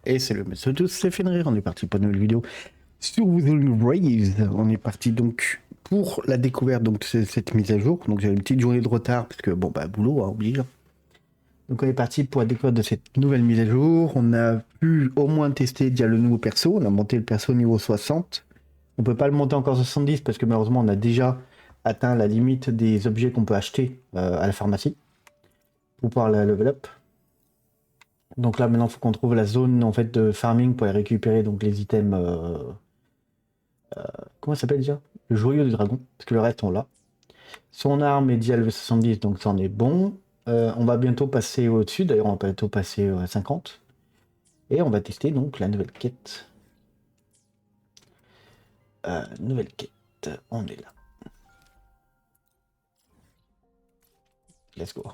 Et c'est le monsieur tous, c'est Fenrir. On est parti pour une nouvelle vidéo sur Wuthering. On est parti donc pour la découverte donc de cette mise à jour. Donc j'ai une petite journée de retard parce que bon bah boulot oblige. Donc on est parti pour la découverte de cette nouvelle mise à jour. On a pu au moins tester déjà le nouveau perso. On a monté le perso niveau 60. On peut pas le monter encore 70 parce que malheureusement on a déjà atteint la limite des objets qu'on peut acheter à la pharmacie pour pouvoir la level up. Donc là maintenant il faut qu'on trouve la zone en fait de farming pour aller récupérer donc les items. Comment ça s'appelle déjà? Le joyau du dragon, parce que le reste on l'a. Son arme est déjà level 70, donc ça en est bon. On va bientôt passer au-dessus, d'ailleurs on va bientôt passer à 50. Et on va tester donc la nouvelle quête. Nouvelle quête, on est là. Let's go.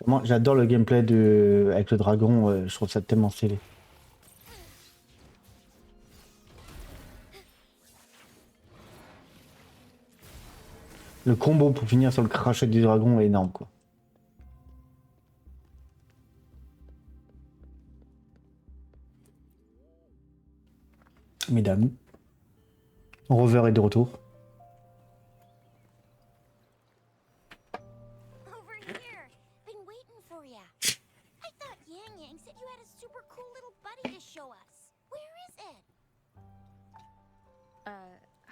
Moi j'adore le gameplay avec le dragon, je trouve ça tellement stylé. Le combo pour finir sur le crachet du dragon est énorme quoi. Mesdames, Rover est de retour.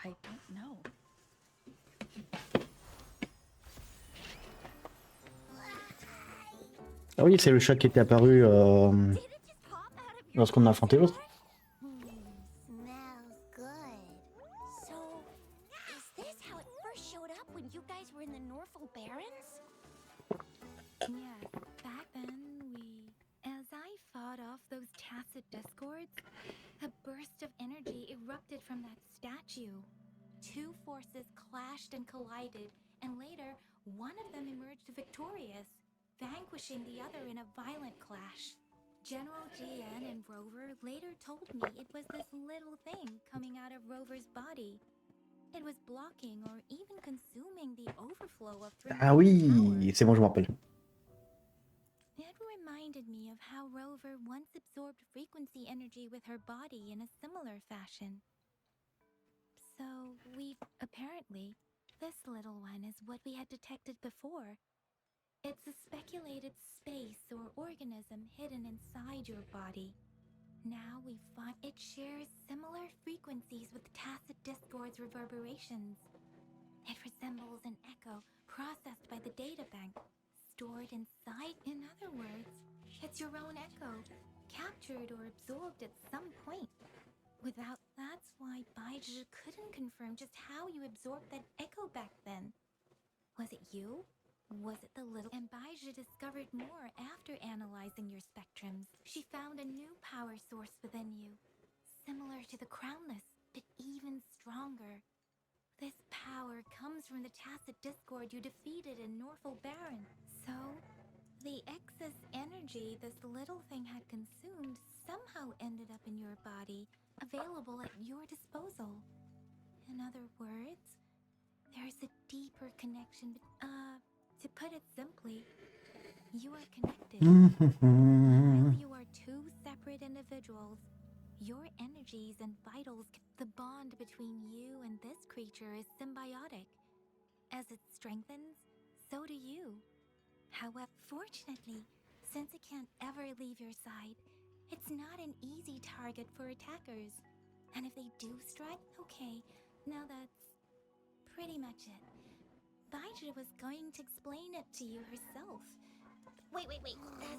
I don't know. Ah oui, c'est le chat qui était apparu lorsqu'on a affronté l'autre. A burst of energy erupted from that statue. Two forces clashed and collided, and later, one of them emerged victorious, vanquishing the other in a violent clash. General GN and Rover later told me it was this little thing coming out of Rover's body. It was blocking or even consuming the overflow of Ah oui, c'est bon, je me rappelle. It reminded me of how Rover once absorbed frequency energy with her body in a similar fashion. So, apparently, this little one is what we had detected before. It's a speculated space or organism hidden inside your body. Now we find it shares similar frequencies with tacit discord's reverberations. It resembles an echo processed by the databank, stored inside. In other words, it's your own echo, captured or absorbed at some point. That's why Baiji couldn't confirm just how you absorbed that echo back then. Was it you? Was it the little... And Baiji discovered more after analyzing your spectrums. She found a new power source within you, similar to the crownless, but even stronger. This power comes from the tacit discord you defeated in Norfolk Baron. So, the excess energy this little thing had consumed somehow ended up in your body, available at your disposal. In other words, there's a deeper connection. To put it simply, you are connected. While you are two separate individuals, your energies and vitals, the bond between you and this creature is symbiotic. As it strengthens, so do you. However, fortunately, since it can't ever leave your side, it's not an easy target for attackers. And if they do strike, okay, now that's pretty much it. Baiji was going to explain it to you herself. Wait.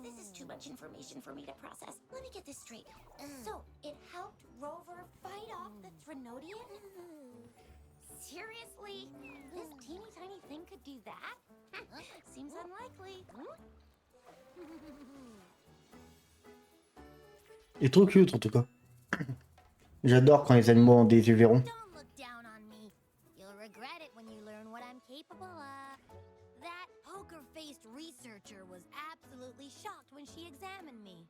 This is too much information for me to process. Let me get this straight. So, it helped Rover fight off the Trinodian? Seriously? This teeny tiny thing could do that? Seems unlikely. Il est trop cute en tout cas. J'adore quand les animaux ont des yeux verrons. Don't look down on me. You'll regret it when you learn what I'm capable of. That poker-faced researcher was absolutely shocked when she examined me.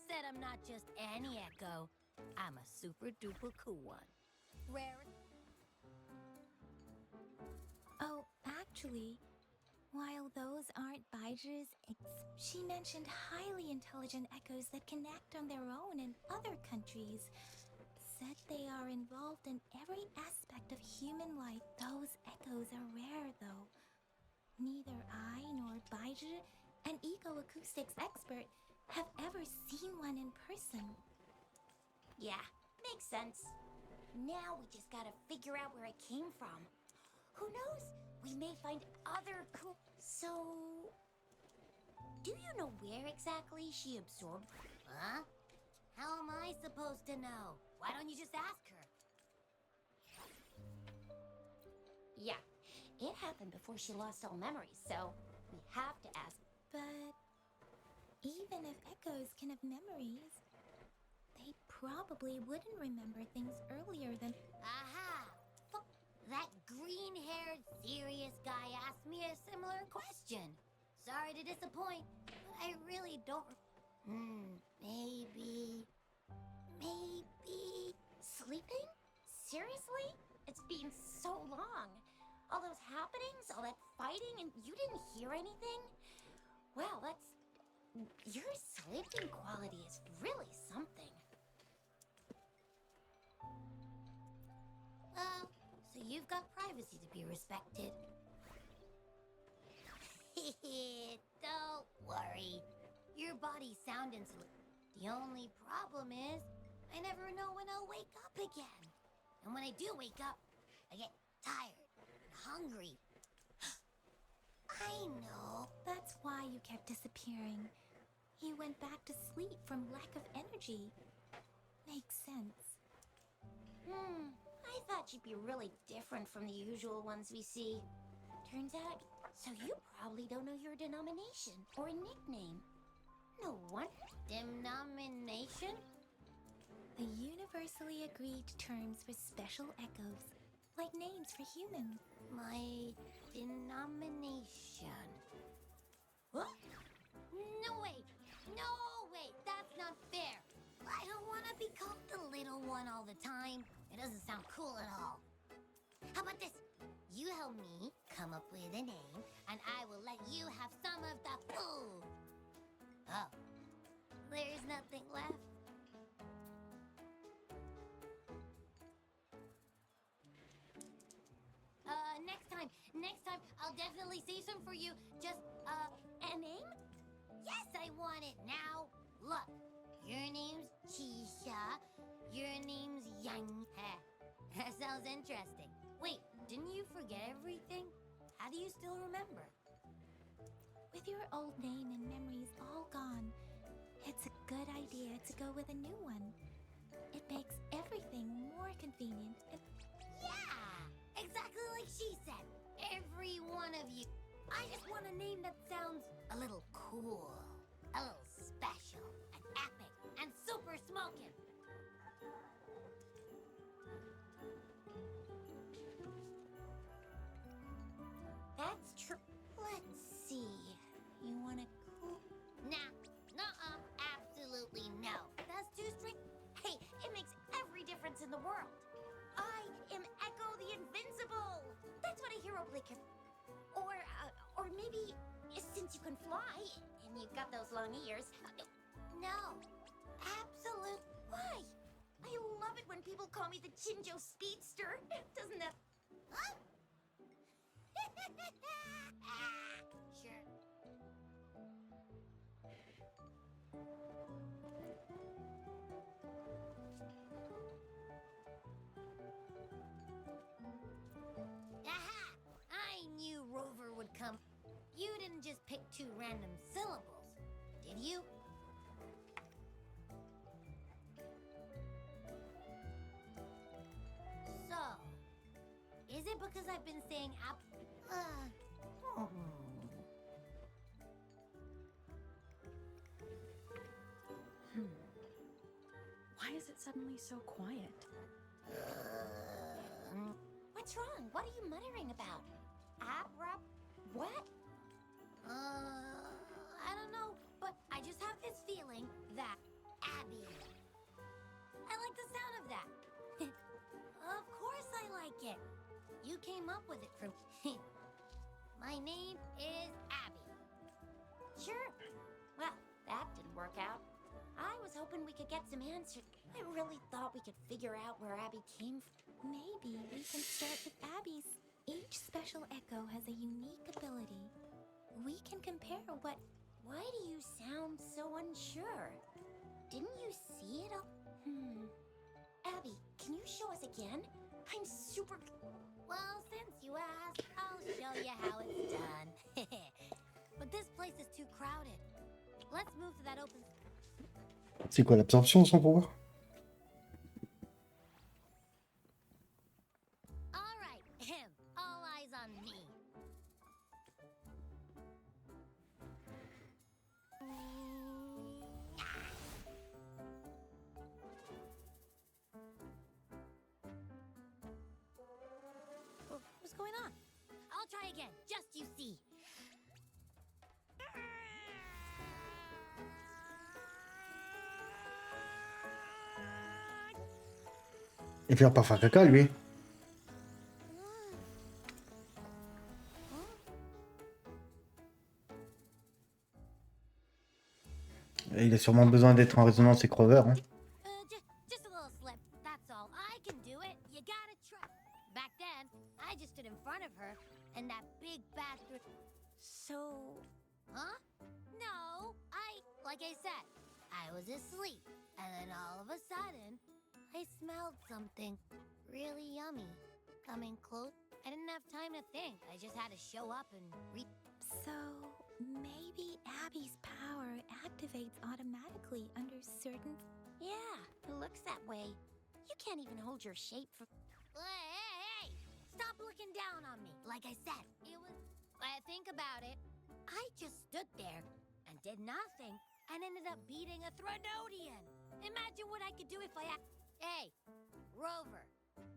Said I'm not just any echo. I'm a super-duper cool one. Rare. Oh, actually, She mentioned highly intelligent echoes that can act on their own in other countries. Said they are involved in every aspect of human life. Those echoes are rare, though. Neither I nor Baizhi, an eco-acoustics expert, have ever seen one in person. Yeah, makes sense. Now we just gotta figure out where it came from. Who knows? We may find other cool... So... do you know where exactly she absorbed? Huh? How am I supposed to know? Why don't you just ask her? Yeah, it happened before she lost all memories, so we have to ask. But even if echoes can have memories, they probably wouldn't remember things earlier than... Aha! That green-haired, serious guy asked me a similar question. Sorry to disappoint, but I really don't... Maybe... Sleeping? Seriously? It's been so long. All those happenings, all that fighting, and you didn't hear anything? Wow, that's... your sleeping quality is really something. Well, so you've got privacy to be respected. Don't worry. Your body's sound and sleep. The only problem is, I never know when I'll wake up again. And when I do wake up, I get tired and hungry. I know. That's why you kept disappearing. You went back to sleep from lack of energy. Makes sense. I thought you'd be really different from the usual ones we see. Turns out, so you probably don't know your denomination or nickname. No wonder. Denomination? The universally agreed terms for special echoes, like names for humans. My denomination. What? No, wait. No, wait. That's not fair. I don't want to be called the little one all the time. It doesn't sound cool at all. How about this? You help me come up with a name, and I will let you have some of the food. Oh, there's nothing left. Next time, I'll definitely say some for you. Just, a name? Yes, I want it now. Look, your name's Chisha. Your name's Yang. That sounds interesting. Wait, didn't you forget everything? How do you still remember? With your old name and memories all gone, it's a good idea to go with a new one. It makes everything more convenient and... Yeah! Exactly like she said. Every one of you. I just want a name that sounds a little cool, a little special, and epic, and super smoking. That's true. Let's see. You want a cool... Nah. Nuh-uh. Absolutely no. That's too strict. Hey, it makes every difference in the world. I am Echo the Invincible. That's what a hero blick can... Or maybe, since you can fly, and you've got those long ears... No. Absolute... Why? I love it when people call me the Chinjo Speedster. Doesn't that... Huh? Sure. Aha! I knew Rover would come. You didn't just pick 2 random syllables, did you? So, is it because I've been saying Why is it suddenly so quiet? What's wrong? What are you muttering about? What? I don't know, but I just have this feeling that Abby. I like the sound of that. Of course I like it. You came up with it from... My name is Abby. Sure. Well, that didn't work out. I was hoping we could get some answers. I really thought we could figure out where Abby came from. Maybe we can start with Abby's. Each special echo has a unique ability. We can compare what... Why do you sound so unsure? Didn't you see it all? Abby, can you show us again? I'm super... Well, since you asked, I'll show you how it's done. But this place is too crowded. Let's move to that open... C'est quoi l'absorption sans pouvoir? All right, him. All eyes on me. What's going on? I'll try again, just you see. Il fait pas faire caca, lui. Et il a sûrement besoin d'être en résonance avec Rover. Hein. Just a little slip, that's all. I can do it. You gotta try. Back then, I just stood in front of her, and that big bathroom. So... Huh? No, like I said, I was asleep, and then all of a sudden, I smelled something really yummy. Coming close, I didn't have time to think. I just had to show up and So, maybe Abby's power activates automatically under certain... Yeah, it looks that way. You can't even hold your shape for... Hey! Stop looking down on me. Like I said, it was... think about it. I just stood there and did nothing and ended up beating a Threnodian. Imagine what I could do if I... Hey, Rover,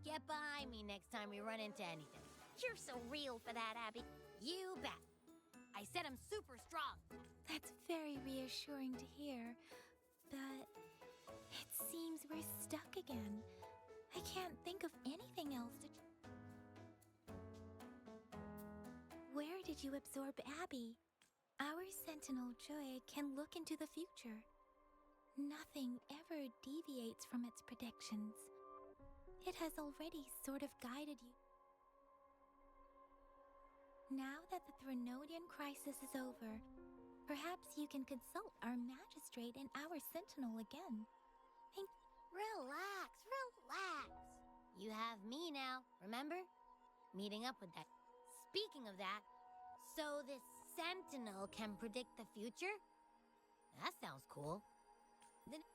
get behind me next time we run into anything. You're so real for that, Abby. You bet. I said I'm super strong. That's very reassuring to hear, but it seems we're stuck again. I can't think of anything else to... Where did you absorb Abby? Our Sentinel Joy can look into the future. Nothing ever deviates from its predictions. It has already sort of guided you. Now that the Threnodian crisis is over, perhaps you can consult our magistrate and our sentinel again. Relax, relax. You have me now, remember? Meeting up with that. Speaking of that, so this sentinel can predict the future? That sounds cool. Then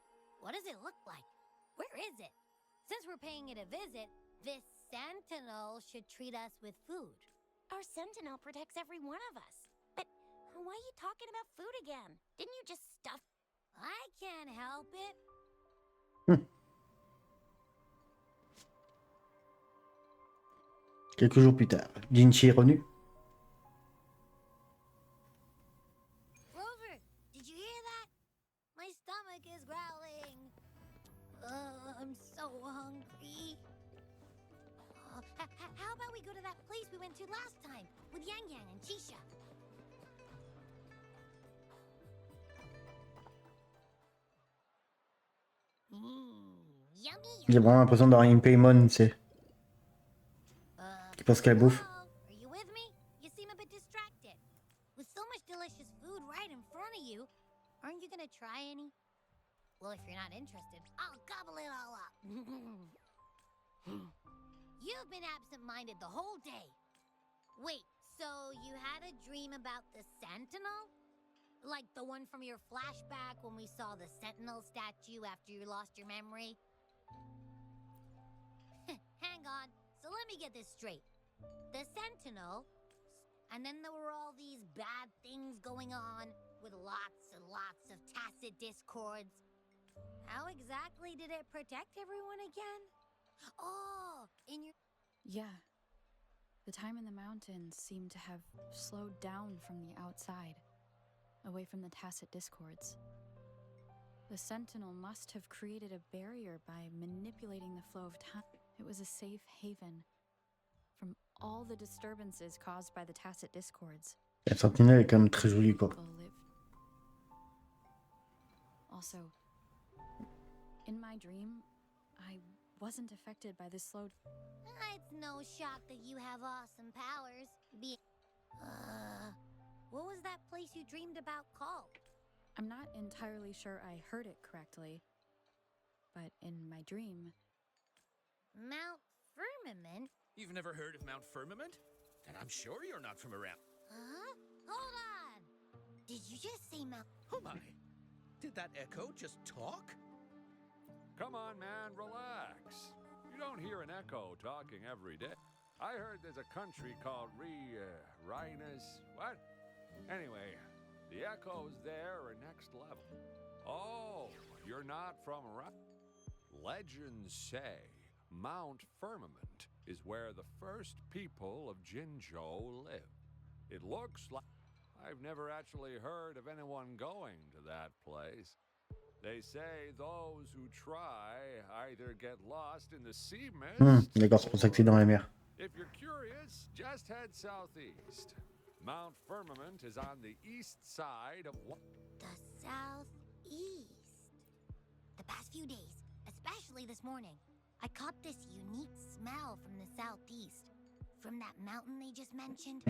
what does it look like? Where is it? Since we're paying it a visit, this sentinel should treat us with food. Our sentinel protects every one of us. But why are you talking about food again? Didn't you just stuff... I can't help it. Quelques jours plus tard, Jinchi est revenu. Rover, did you hear that? My stomach is growling. I'm so hungry. How about we go to that place we went to last time with Yang Yang and Chisha? Yummy. J'ai vraiment l'impression d'avoir une Paymon, tu sais. Qui pense qu'elle bouffe. Are you with me? You seem a bit distracted. With so much delicious food right in front of you, aren't you gonna try any? Well, if you're not interested, I'll gobble it all up. You've been absent-minded the whole day. Wait, so you had a dream about the Sentinel? Like the one from your flashback when we saw the Sentinel statue after you lost your memory? Hang on, so let me get this straight. The Sentinel, and then there were all these bad things going on with lots and lots of tacit discords. How exactly did it protect everyone again? Oh, in your... Yeah. The time in the mountains seemed to have slowed down from the outside, away from the tacit discords. The Sentinel must have created a barrier by manipulating the flow of time. It was a safe haven from all the disturbances caused by the tacit discords. La sentinelle est quand même très jolie, quoi. People lived Also, in my dream, I wasn't affected by this slow... It's no shock that you have awesome powers. What was that place you dreamed about called? I'm not entirely sure I heard it correctly, but in my dream... Mount Firmament? You've never heard of Mount Firmament? Then I'm sure you're not from around. Huh? Hold on! Did you just say Mount... Oh my! Did that echo just talk? Come on, man, relax. You don't hear an echo talking every day. I heard there's a country called Rhinus... What? Anyway, the echoes there are next level. Oh, you're not from around... Legends say Mount Firmament is where the first people of Jinzhou live. It looks like... I've never actually heard of anyone going to that place. They say those who try either get lost in the sea mist... D'accord, c'est pour ça que c'est dans la mer. If you're curious, just head southeast. Mount Firmament is on the east side of... The southeast. The past few days, especially this morning, I caught this unique smell from the southeast. From that mountain they just mentioned.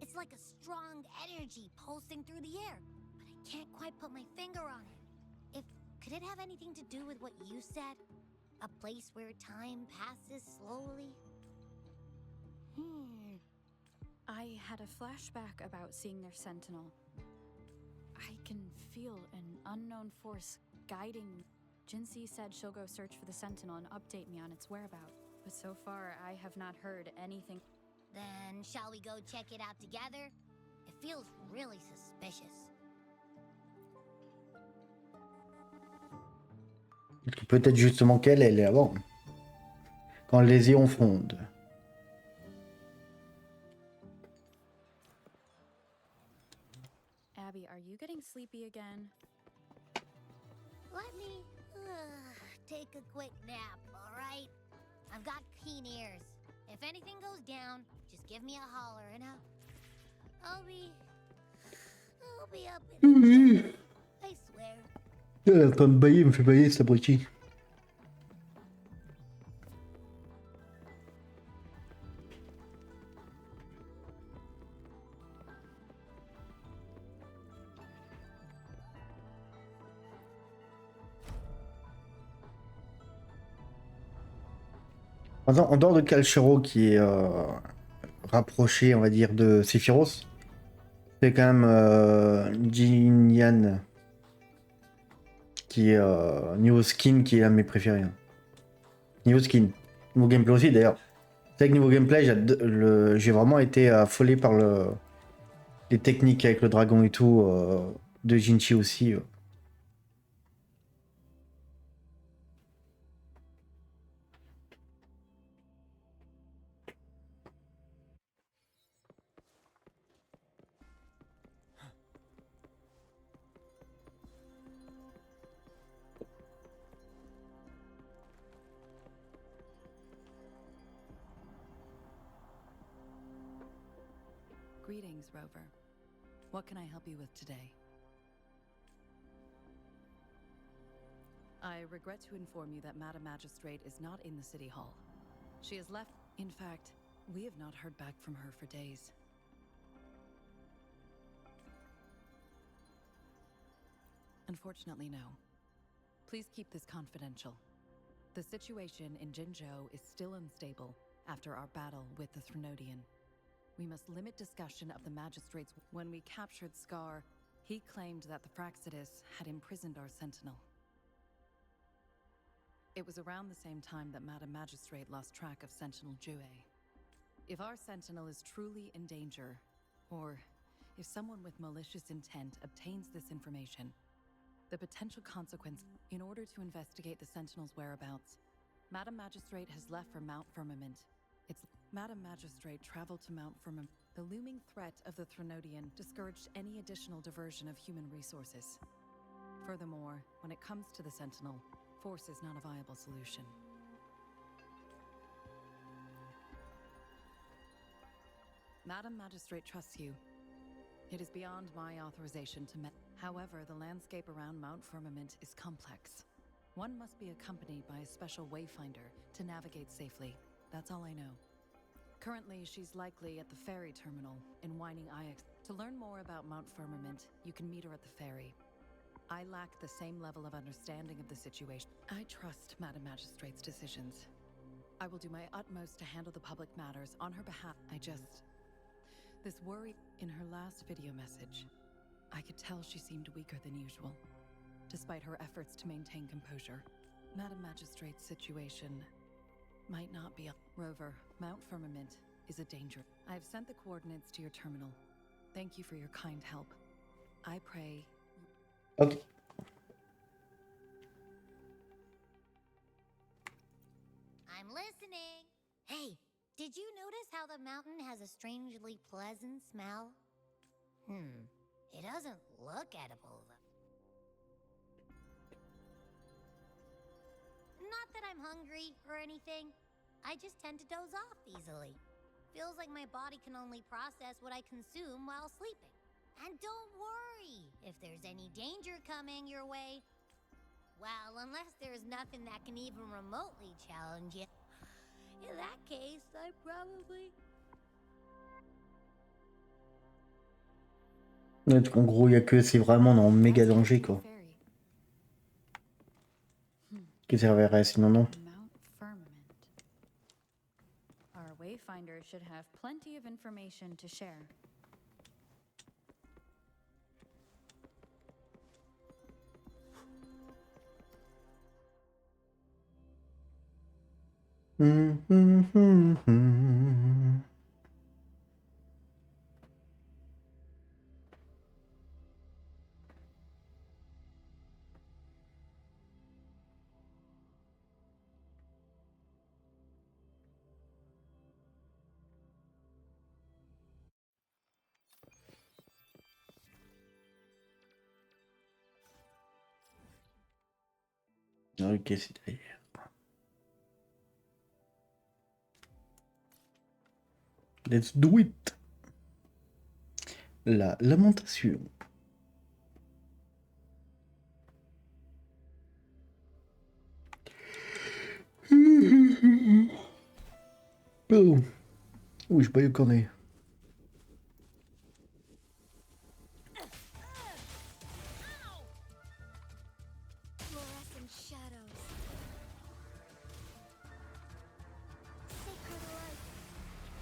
It's like a strong energy pulsing through the air, but I can't quite put my finger on it. Could it have anything to do with what you said? A place where time passes slowly? I had a flashback about seeing their sentinel. I can feel an unknown force guiding me. Jinxie said she'll go search for the sentinel and update me on its whereabouts. But so far, I have not heard anything. Then shall we go check it out together? It feels really suspicious. Peut-être justement qu'elle est avant. Quand les ions fondent. Abby, are you getting sleepy again? Let me take a quick nap, all right? I've got keen ears. If anything goes down, just give me a holler and I'll be up in a I swear. Elle est en train de bailler, elle me fait bailler cet abruti. En dehors de Calchero qui est rapproché, on va dire, de Sephiroth, c'est quand même Jinyan qui est niveau skin qui est un de mes préférés. Niveau skin, niveau gameplay aussi d'ailleurs. C'est vrai que niveau gameplay, j'ai vraiment été affolé par les techniques avec le dragon et tout de Jinchi aussi. Greetings, Rover. What can I help you with today? I regret to inform you that Madam Magistrate is not in the City Hall. She has left. In fact, we have not heard back from her for days. Unfortunately, no. Please keep this confidential. The situation in Jinzhou is still unstable after our battle with the Threnodian. We must limit discussion of the magistrates. When we captured Scar, he claimed that the Fraxidus had imprisoned our sentinel. It was around the same time that Madam Magistrate lost track of Sentinel Jue. If our sentinel is truly in danger, or if someone with malicious intent obtains this information, the potential consequence, in order to investigate the sentinel's whereabouts, Madam Magistrate has left for Mount Firmament. Madam Magistrate traveled to Mount Firmament. The looming threat of the Threnodian discouraged any additional diversion of human resources. Furthermore, when it comes to the Sentinel, force is not a viable solution. Madam Magistrate trusts you. It is beyond my authorization to However, the landscape around Mount Firmament is complex. One must be accompanied by a special wayfinder to navigate safely. That's all I know. Currently, she's likely at the ferry terminal in Winding Ix. To learn more about Mount Firmament, you can meet her at the ferry. I lack the same level of understanding of the situation. I trust Madam Magistrate's decisions. I will do my utmost to handle the public matters on her behalf. This worry in her last video message. I could tell she seemed weaker than usual, despite her efforts to maintain composure. Madam Magistrate's situation might not be a Rover. Mount Firmament is a danger. I have sent the coordinates to your terminal. Thank you for your kind help. I pray. Ok. I'm listening. Hey, did you notice how the mountain has a strangely pleasant smell? It doesn't look edible, though. Not that I'm hungry or anything. I just tend to doze off easily. Feels like my body can only process what I consume while sleeping. And don't worry if there's any danger coming your way. Well, unless there's nothing that can even remotely challenge you. In that case, I probably... En gros, il n'y a que c'est vraiment dans méga danger, quoi. Qui servirait, sinon non. Mount Firmament. Our wayfinder should have plenty of information to share. Ok, c'est derrière. Let's do it. La lamentation. Oh. Oui, je pas eu le cornet.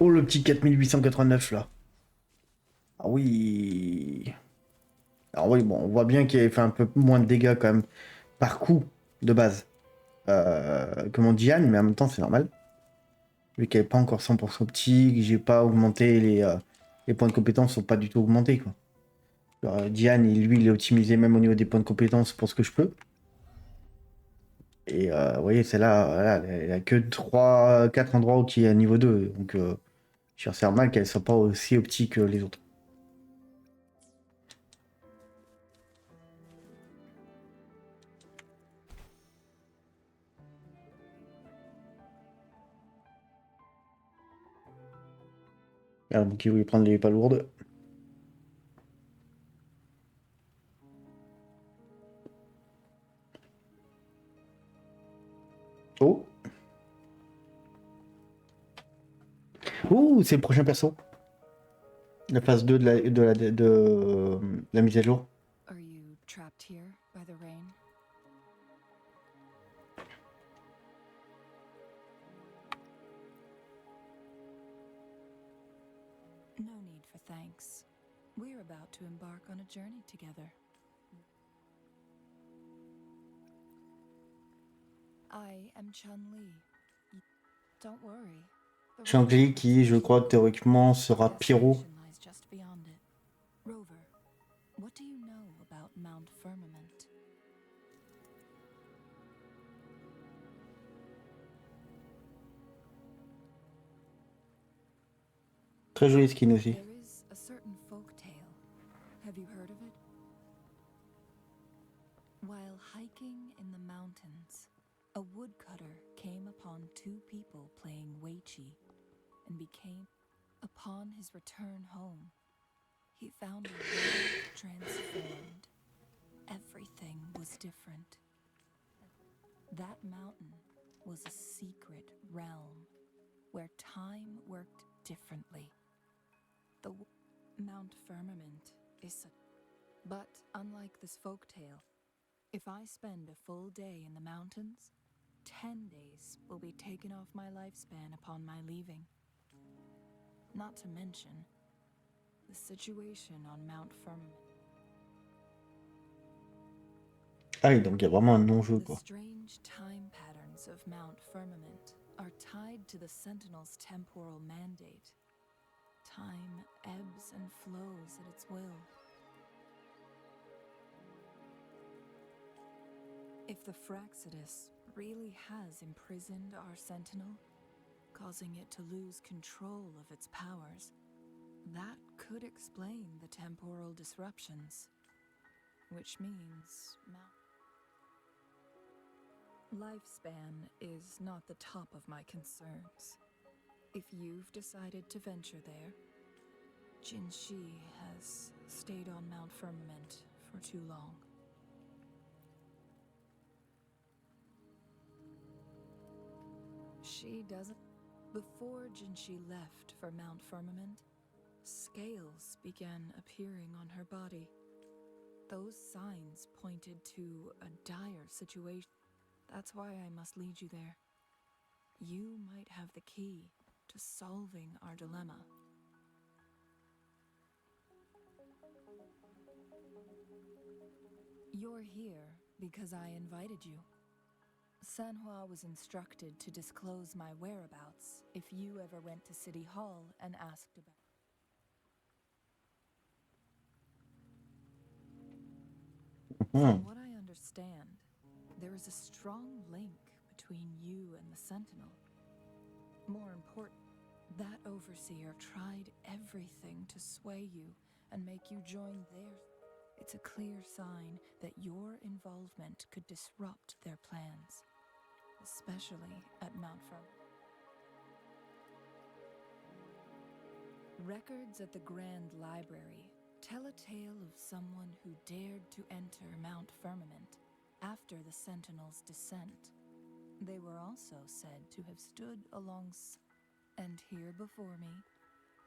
Oh, le petit 4889 là. Ah oui. Alors oui, bon, on voit bien qu'il avait fait un peu moins de dégâts quand même par coup de base que mon Diane, mais en même temps c'est normal. Vu qu'elle n'est pas encore 100% optique, j'ai pas augmenté les points de compétence sont pas du tout augmentés quoi. Alors, Diane, lui, il est optimisé même au niveau des points de compétence pour ce que je peux. Et vous voyez, celle-là, voilà, elle a que 4 endroits où qui est à niveau 2. Donc c'est normal qu'elle soit pas aussi optique que les autres. Ah, donc il voulait prendre les palourdes. Oh. Oh, c'est le prochain perso. La phase 2 de la mise à jour. Are you trapped here by the rain? No need for thanks. We're about to embark on a journey together. I am Chun-Li. Don't worry. Chun-Li qui, je crois, théoriquement sera Pyro. Rover, what do you know about Mount Firmament? Très joli skin aussi. There is a certain folk tale. Have you heard of it? While hiking in the mountains, a woodcutter came upon two people playing Weiqi and became. Upon his return home, He found a world transformed. Everything was different. That mountain was a secret realm where time worked differently. The Mount Firmament is but unlike this folktale, if I spend a full day in the mountains, 10 days will be taken off my lifespan upon my leaving. Not to mention the situation on Mount Firmament. Ah oui, donc il y a vraiment un non-jeu, The quoi. strange time patterns of Mount Firmament are tied to the Sentinel's temporal mandate. Time ebbs and flows at its will. If the Fraxidus really has imprisoned our Sentinel, causing it to lose control of its powers, that could explain the temporal disruptions, which means lifespan is not the top of my concerns. If you've decided to venture there, Jinshi has stayed on Mount Firmament for too long. She doesn't. Before Jinshi left for Mount Firmament, scales began appearing on her body. Those signs pointed to a dire situation. That's why I must lead you there. You might have the key to solving our dilemma. You're here because I invited you. Sanhua was instructed to disclose my whereabouts if you ever went to City Hall and asked about. From what I understand, there is a strong link between you and the Sentinel. More important, that overseer tried everything to sway you and make you join theirs. It's a clear sign that your involvement could disrupt their plans, especially at Mount Firmament. Records at the Grand Library tell a tale of someone who dared to enter Mount Firmament after the Sentinel's descent. They were also said to have stood alongside, and here before me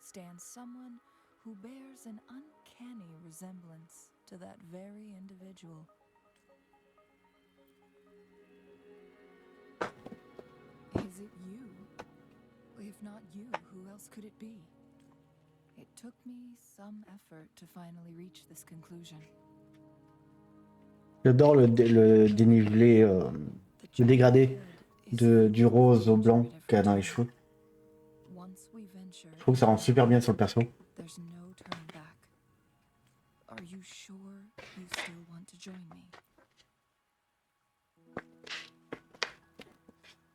stands someone who bears an uncanny resemblance to that very individual. Is it you? If not you, who else could it be? It took me some effort to finally reach this conclusion. J'adore le dénivelé, le dégradé du rose au blanc qu'elle a dans les cheveux. Je trouve que ça rend super bien sur le perso. There's no turning back. Are you sure you still want to join me?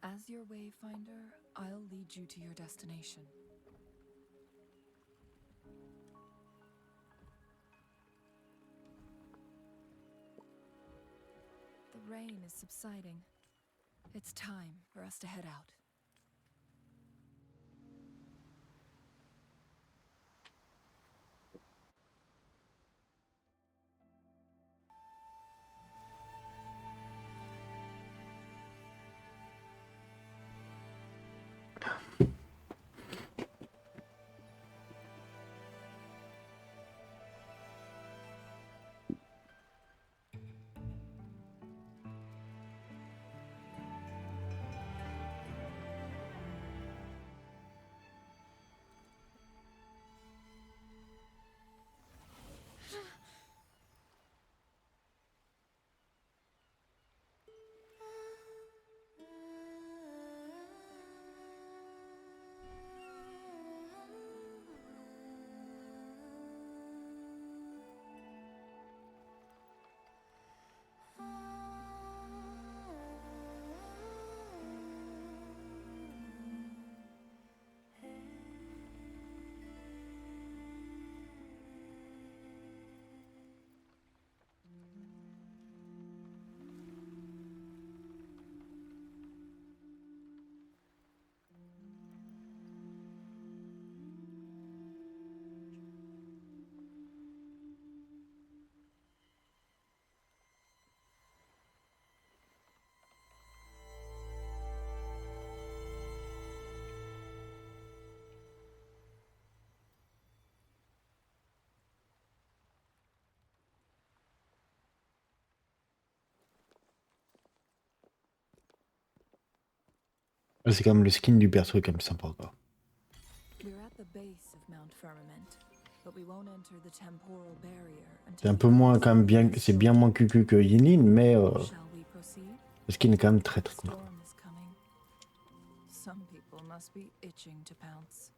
As your wayfinder, I'll lead you to your destination. The rain is subsiding. It's time for us to head out. C'est quand même le skin du perso est quand même sympa quoi. We're at the base of Mount Firmament, but we won't enter the temporal barrier C'est until un peu moins quand même bien, c'est bien moins cucu que Yinlin, mais Shall we proceed? le skin est quand même très très cool. Storm is coming. Some people must be itching to pounce.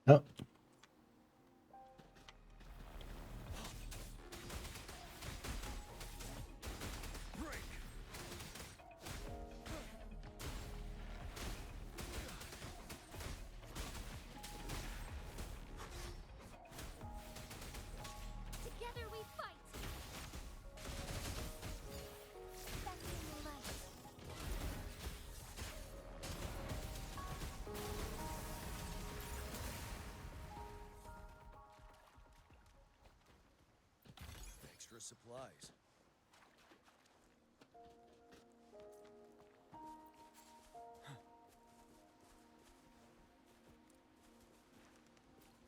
Ah. Together we fight. Back in the light. Extra supplies.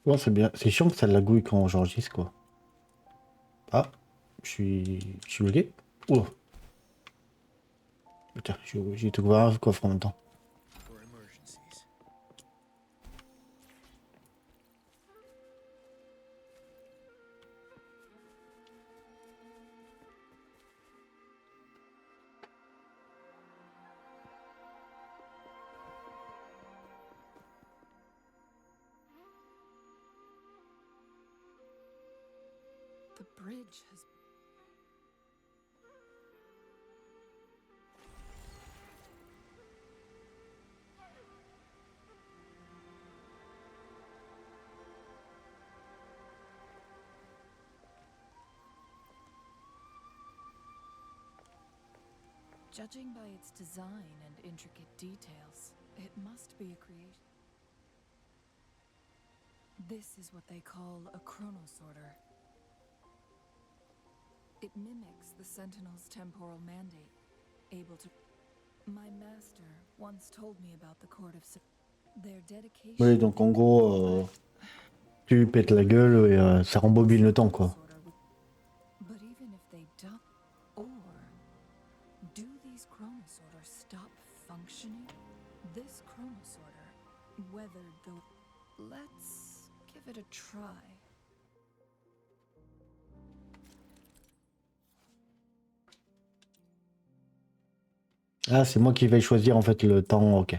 Ouais, c'est bien. C'est chiant que ça lagouille quand j'enregistre quoi. Ah, je suis bloqué. Oh. Putain, j'ai tout ouvert un coffre en même temps. For emergencies. The bridge has. Judging by its design and intricate details, it must be a creation. This is what they call a chronosorter. It mimics the Sentinel's temporal mandate, able to... My master once told me about the Court of... Their dedication... Oui, donc en gros, tu lui pètes la gueule et ça rembobine le temps quoi. But even if they don't... Or... Do these chronosorters stop functioning? This chronosorter, weathered though... Let's give it a try. Ah, c'est moi qui vais choisir en fait le temps, ok.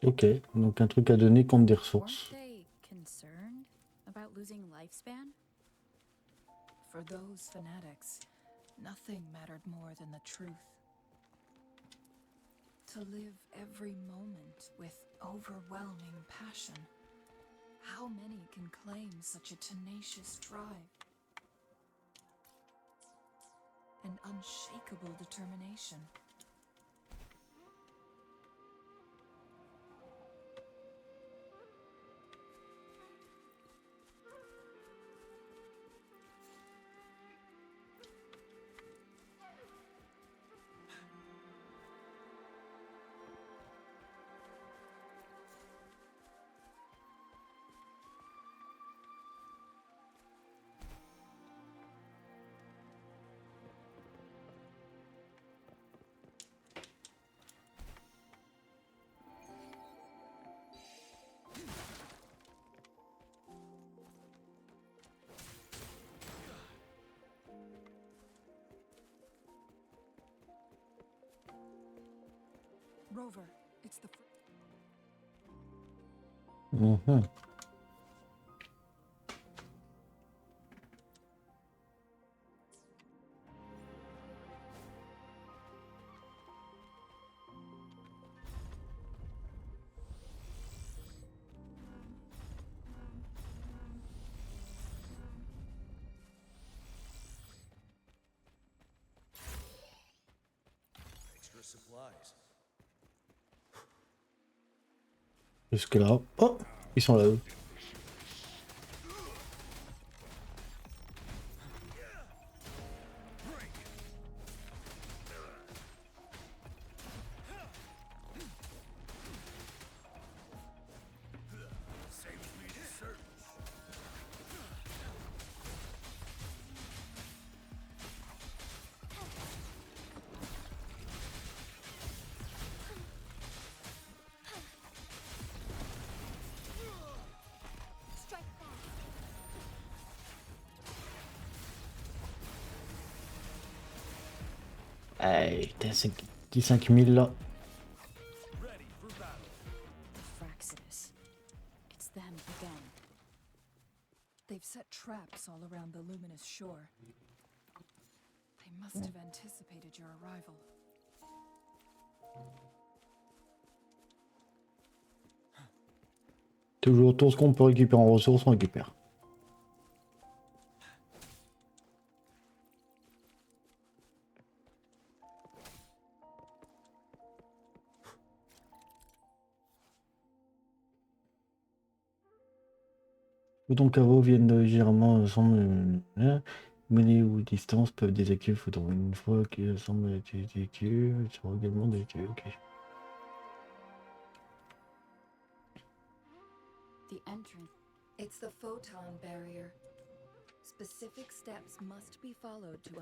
Ok, donc un truc à donner contre des ressources. Weren't they concerned about losing lifespan? For those fanatics, nothing mattered more than the truth. To live every moment with overwhelming passion. How many can claim such a tenacious drive? An unshakable determination. Rover, it's the... Mhm. supplies. Jusque là. Oh, ils sont là. Eux. Hey, t'as 5000 là. Fraxidus. It's them again. They've set traps all around the luminous shore. They must have anticipated your arrival. Toujours tout ce qu'on peut récupérer en ressources, on récupère. Boutons caveau viennent légèrement ensemble. Mêlée ou distance peuvent désactiver le photon. Une fois qu'ils semblent être désactivés, ils seront également désactivés. Ok. The entrance. It's the photon barrier. Specific steps must be followed to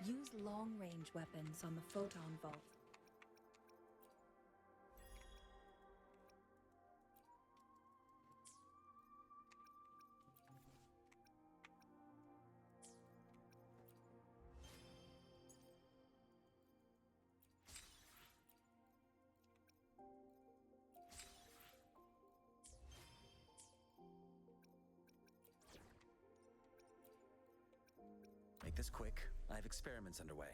use long-range weapons on the photon vault. Make this quick. I have experiments underway.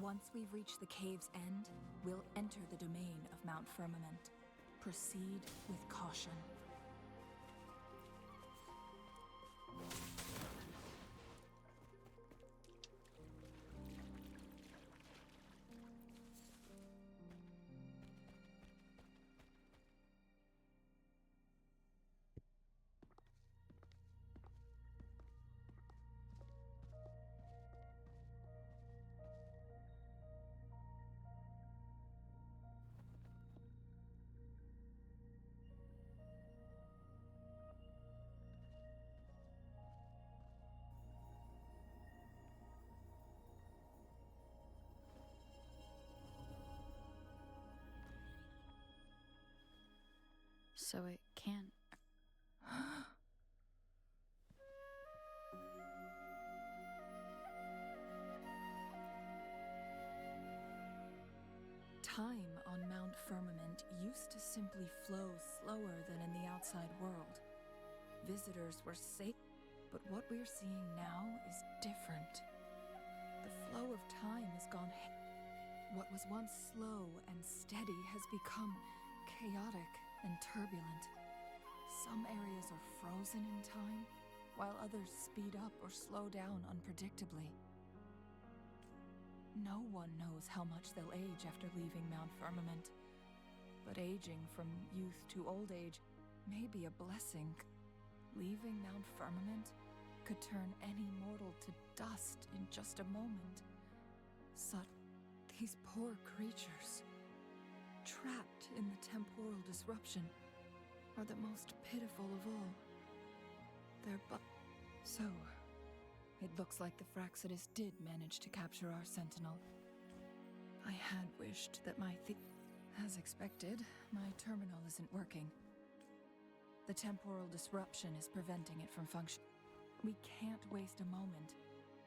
Once we've reached the cave's end, we'll enter the domain of Mount Firmament. Proceed with caution. So it can't. Time on Mount Firmament used to simply flow slower than in the outside world. Visitors were safe, but what we're seeing now is different. The flow of time has gone. What was once slow and steady has become chaotic and turbulent. Some areas are frozen in time, while others speed up or slow down unpredictably. No one knows how much they'll age after leaving Mount Firmament, but aging from youth to old age may be a blessing. Leaving Mount Firmament could turn any mortal to dust in just a moment. These poor creatures, trapped in the temporal disruption, are the most pitiful of all. So, it looks like the Fraxidus did manage to capture our sentinel. I had wished that as expected, my terminal isn't working. The temporal disruption is preventing it from functioning. We can't waste a moment.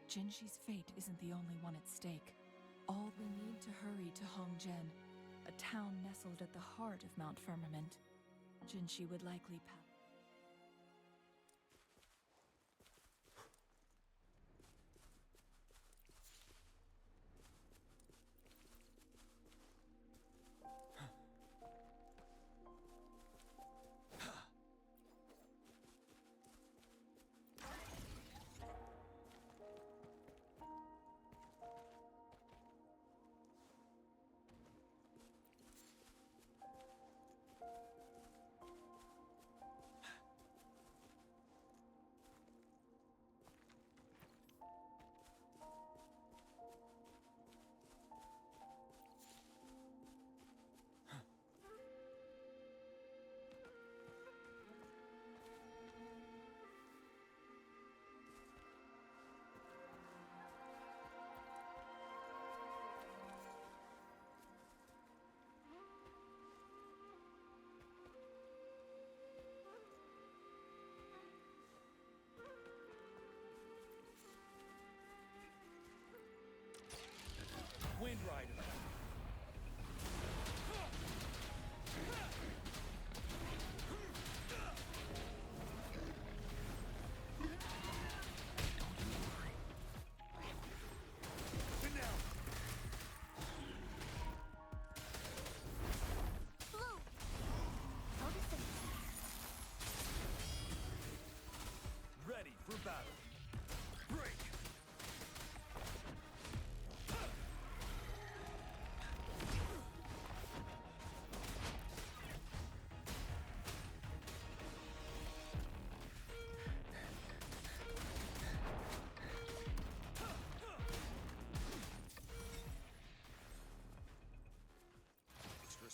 Jinshi's fate isn't the only one at stake. All we need to hurry to Hongjian, a town nestled at the heart of Mount Firmament. Jinshi would likely pass.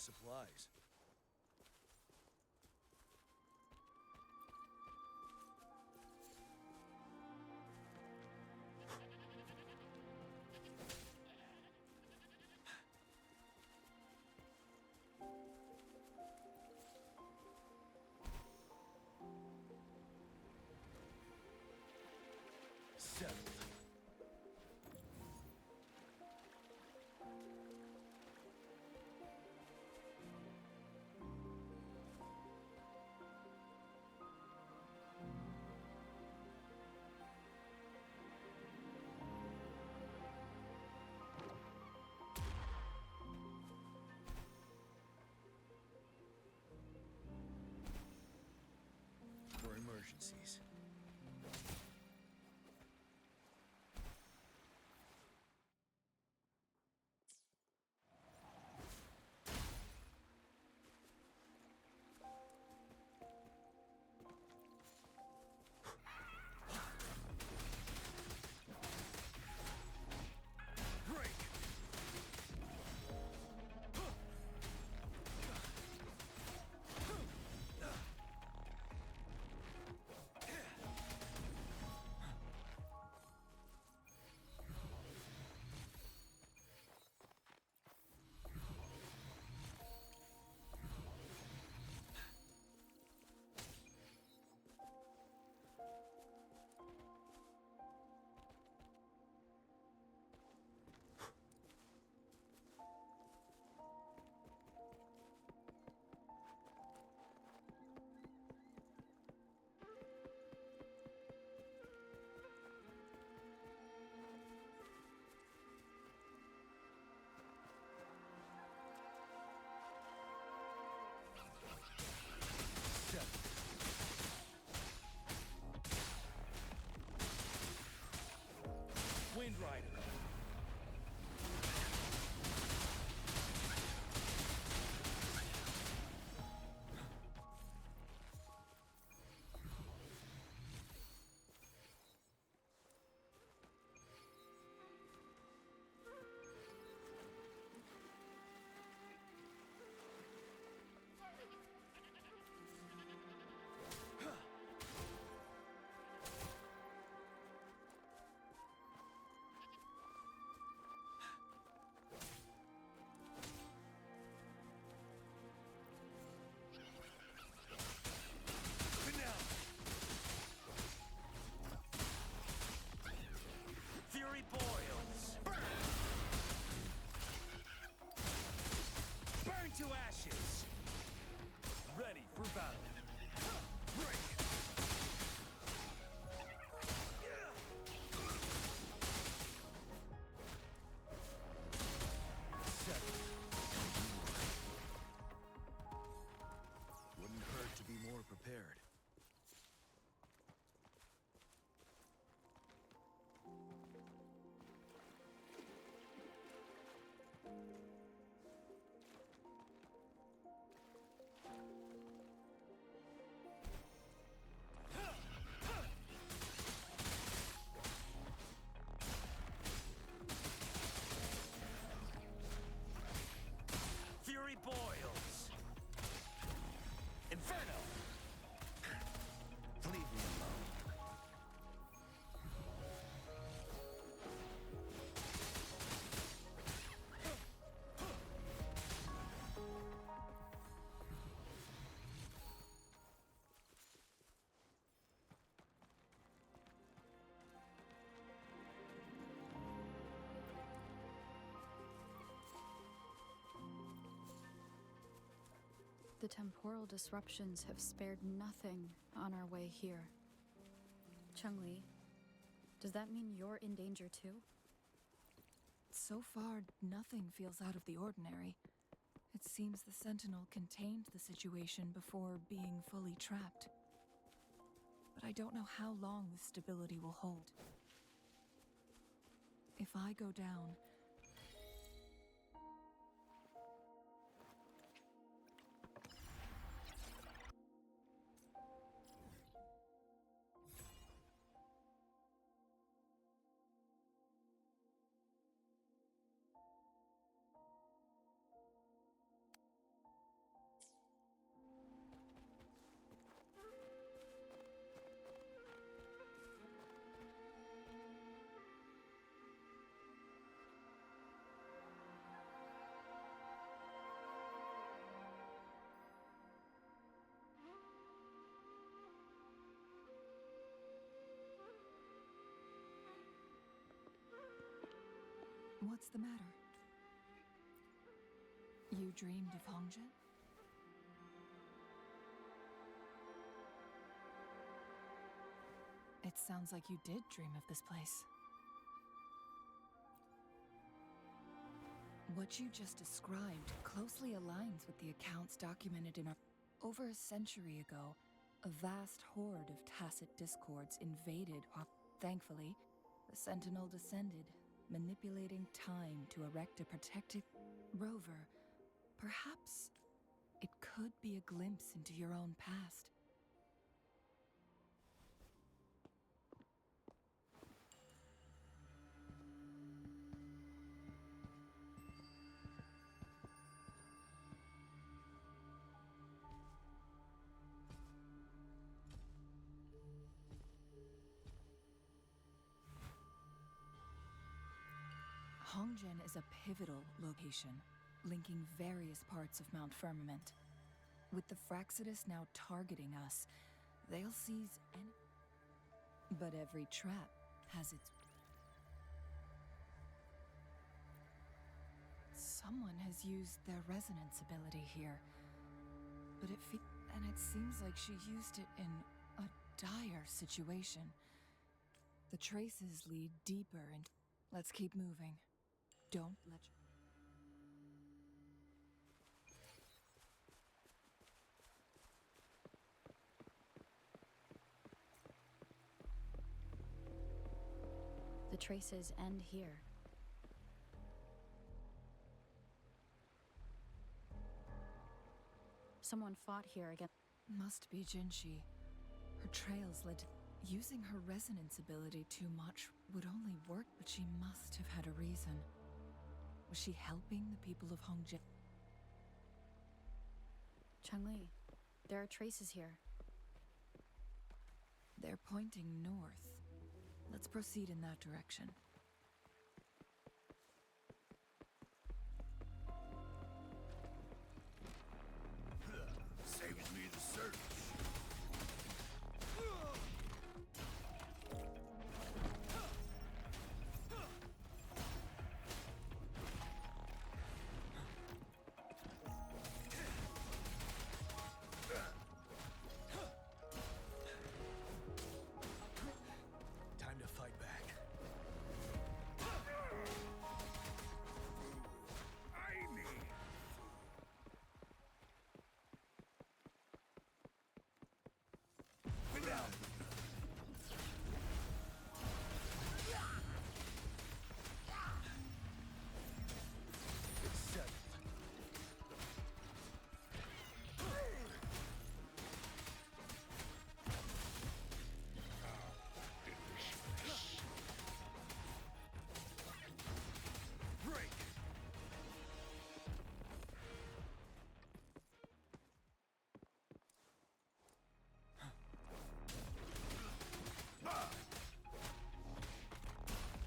supplies. Settled. For emergencies. Wind Rider. Fury boils. Burn! Burn to ashes. Ready for battle. Break. Settle. Wouldn't hurt to be more prepared. Fury boils. Inferno. Leave me alone. The temporal disruptions have spared nothing on our way here. Chun-Li, does that mean you're in danger too? So far, nothing feels out of the ordinary. It seems the Sentinel contained the situation before being fully trapped. But I don't know how long this stability will hold. If I go down, What's the matter? You dreamed of Hongjian? It sounds like you did dream of this place. What you just described closely aligns with the accounts documented in our... Over a century ago, a vast horde of tacit discords invaded. Thankfully, the Sentinel descended, manipulating time to erect a protective... Rover, perhaps it could be a glimpse into your own past. Hongjian is a pivotal location, linking various parts of Mount Firmament. With the Fraxidus now targeting us, they'll seize any... But every trap has its... Someone has used their resonance ability here. But and it seems like she used it in a dire situation. The traces lead deeper and... Let's keep moving. Don't let... The traces end here. Someone fought here again. Must be Jinshi. Her trails led to... Using her resonance ability too much would only work, but she must have had a reason. Was she helping the people of Hongjian? Changli, there are traces here. They're pointing north. Let's proceed in that direction. Saves me the search. Time to fight back. I mean.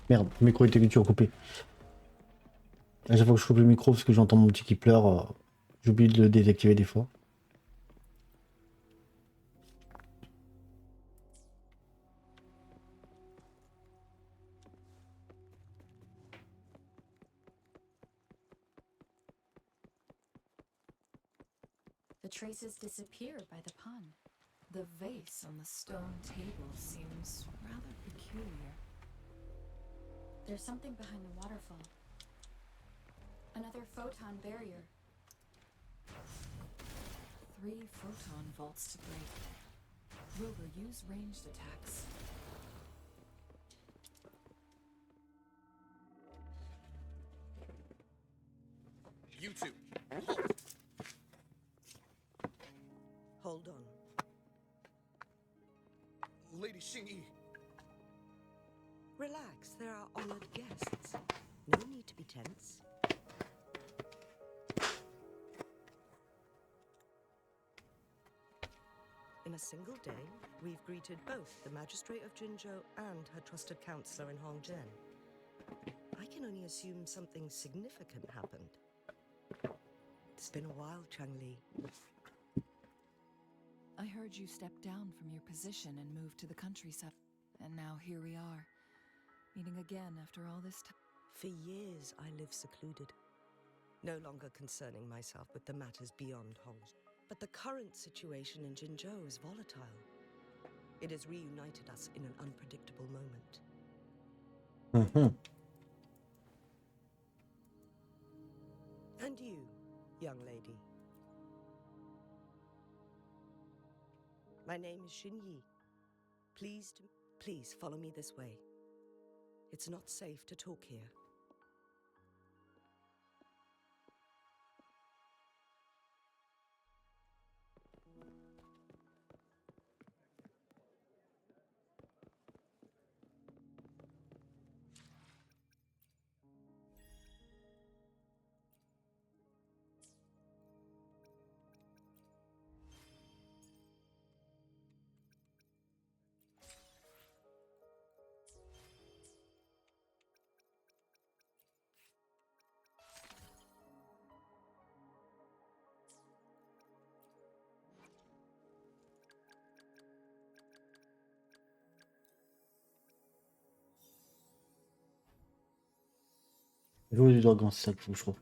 Merde, le micro était coupé. À chaque fois que je coupe le micro parce que j'entends mon petit qui pleure, j'oublie de le désactiver des fois. The traces disappeared by the pond. The vase on the stone table seems rather peculiar. There's something behind the waterfall. Another photon barrier. 3 photon vaults to break. Rover, use ranged attacks. You two, hold on. Lady Xingyi. Relax, there are honored guests. No need to be tense. In a single day, we've greeted both the Magistrate of Jinzhou and her trusted counselor in Hongjian. I can only assume something significant happened. It's been a while, Changli. I heard you step down from your position and move to the countryside. And now here we are, meeting again after all this time. For years I lived secluded, no longer concerning myself with the matters beyond Hong. But the current situation in Jinzhou is volatile. It has reunited us in an unpredictable moment. And you, young lady. My name is Xinyi. Please follow me this way. It's not safe to talk here. Je vois du dragon, c'est ça qu'il faut que je trouve.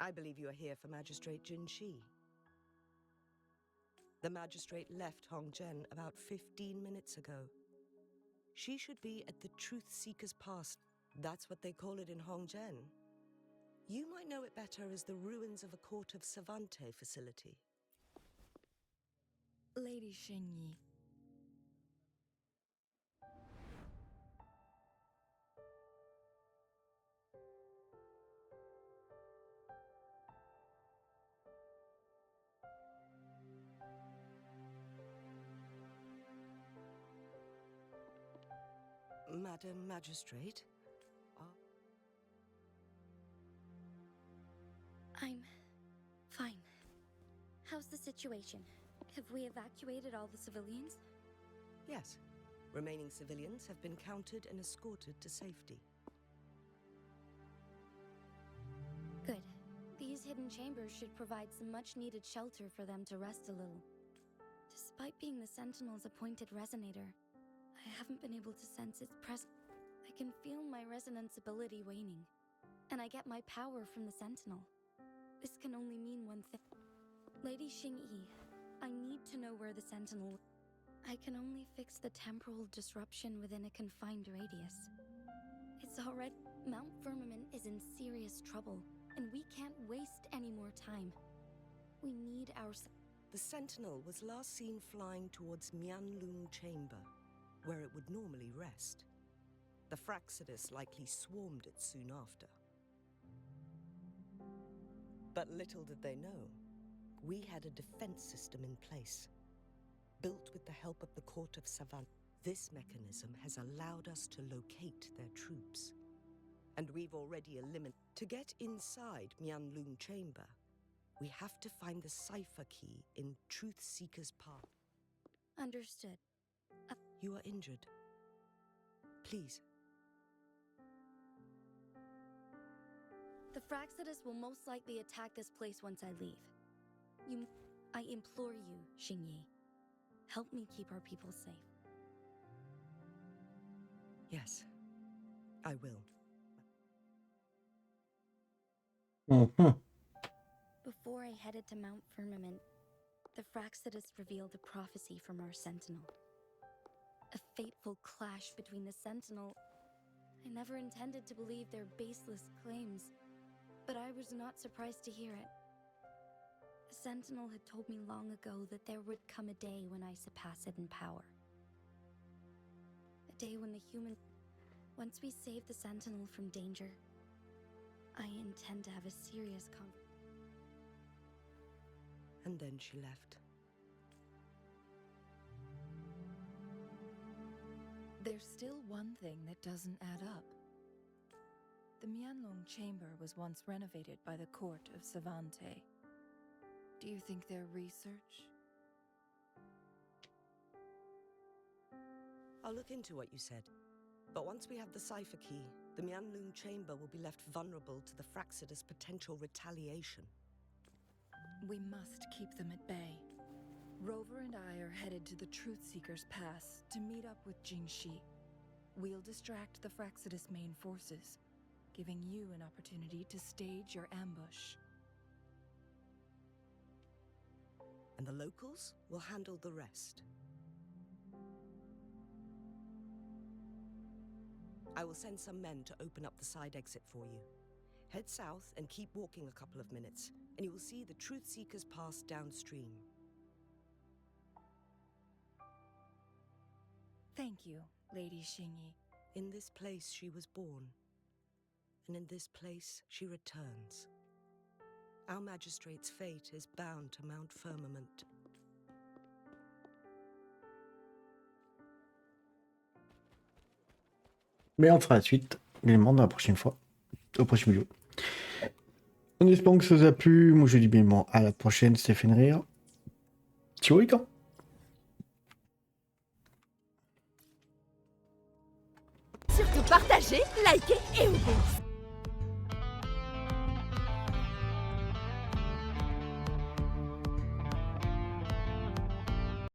I believe you are here for Magistrate Jin Shi. The magistrate left Hongzhen about 15 minutes ago. She should be at the Truth Seeker's Pass. That's what they call it in Hongzhen. You might know it better as the ruins of a Court of Savante facility. Lady Xinyi. Madam Magistrate? I'm fine. How's the situation? Have we evacuated all the civilians? Yes. Remaining civilians have been counted and escorted to safety. Good. These hidden chambers should provide some much-needed shelter for them to rest a little. Despite being the Sentinel's appointed resonator, I haven't been able to sense its presence. I can feel my resonance ability waning, and I get my power from the Sentinel. This can only mean one thing. Lady Xingyi, I need to know where the Sentinel... I can only fix the temporal disruption within a confined radius. It's already... Mount Firmament is in serious trouble, and we can't waste any more time. We need our... The Sentinel was last seen flying towards Mianlung Chamber, where it would normally rest. The Fraxidus likely swarmed it soon after. But little did they know, we had a defense system in place, built with the help of the Court of Savant. This mechanism has allowed us to locate their troops, and we've already eliminated... To get inside Mianlung Chamber, we have to find the cipher key in Truth Seeker's Path. Understood. You are injured. Please. The Fraxidus will most likely attack this place once I leave. I implore you, Xingyi. Help me keep our people safe. Yes, I will. Before I headed to Mount Firmament, the Fraxidus revealed a prophecy from our Sentinel. A fateful clash between the Sentinel... I never intended to believe their baseless claims, but I was not surprised to hear it. The Sentinel had told me long ago that there would come a day when I surpass it in power. A day when the human... Once we save the Sentinel from danger, I intend to have a serious And then she left. There's still one thing that doesn't add up. The Mianlong Chamber was once renovated by the court of Savante. Do you think their research? I'll look into what you said. But once we have the cipher key, the Mianlong Chamber will be left vulnerable to the Fraxidus' potential retaliation. We must keep them at bay. Rover and I are headed to the Truth Seeker's Pass to meet up with Jingxi. We'll distract the Fraxidus main forces, giving you an opportunity to stage your ambush. And the locals will handle the rest. I will send some men to open up the side exit for you. Head south and keep walking a couple of minutes, and you will see the Truth Seeker's Pass downstream. Thank you, Lady Xingyi. In this place she was born, and in this place she returns. Our magistrate's fate is bound to Mount Firmament. Mais on fera la suite, évidemment, dans la prochaine fois, au prochain vidéo. En espérant que ça vous a plu, moi je dis bien évidemment à la prochaine, c'était fait rire. Ciao les gars. Surtout partagez, likez et ouvrez.